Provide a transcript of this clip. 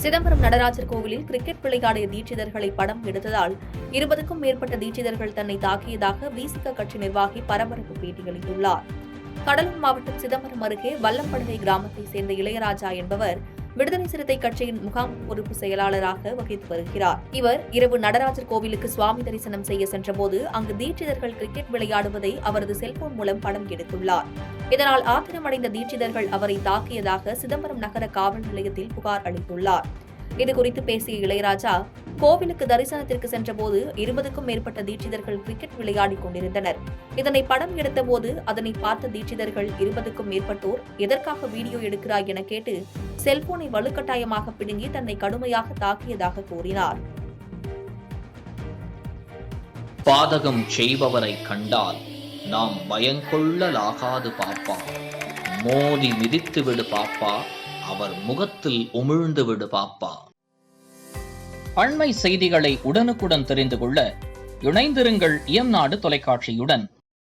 சிதம்பரம் நடராஜர் கோவிலில் கிரிக்கெட் விளையாடிய தீட்சிதர்களை படம் எடுத்ததால் 20க்கும் மேற்பட்ட தீட்சிதர்கள் தன்னை தாக்கியதாக விசிக கட்சி நிர்வாகி பரபரப்பு பேட்டியளித்துள்ளார். கடலூர் மாவட்டம் சிதம்பரம் அருகே வல்லம்படுகை கிராமத்தைச் சேர்ந்த இளையராஜா என்பவர் விடுதலை சிறுத்தை கட்சியின் முகாம் பொறுப்பு செயலாளராக வகித்து வருகிறார். இவர் இரவு நடராஜர் கோவிலுக்கு சுவாமி தரிசனம் செய்ய சென்றபோது அங்கு தீட்சிதர்கள் கிரிக்கெட் விளையாடுவதை அவரது செல்போன் மூலம் படம் எடுத்துள்ளார். இதனால் ஆத்திரமடைந்த தீட்சிதர்கள் அவரை தாக்கியதாக சிதம்பரம் நகர காவல் நிலையத்தில் புகார் அளித்துள்ளார். இதுகுறித்து பேசிய இளையராஜா, கோவிலுக்கு தரிசனத்திற்கு சென்றபோது 20க்கும் மேற்பட்ட தீட்சிதர்கள் கிரிக்கெட் விளையாடிக் கொண்டிருந்தனர். இதனை படம் எடுத்தபோது அதனை பார்த்த தீட்சிதர்கள் 20க்கும் மேற்பட்டோர் எதற்காக வீடியோ எடுக்கிறாய் என கேட்டு செல்போனை வலுக்கட்டாயமாக பிடுங்கி தன்னை கடுமையாக தாக்கியதாக கூறினார். பாதகம் செய்பவரை கண்டால் நாம் பயங்கொள்ளலாகாது பாப்பா, மோதி மிதித்து விடு பாப்பா, அவர் முகத்தில் உமிழ்ந்து விடு பாப்பா. அண்மை செய்திகளை உடனுக்குடன் தெரிந்து கொள்ள இணைந்திருங்கள் இயம்நாடு தொலைக்காட்சியுடன்.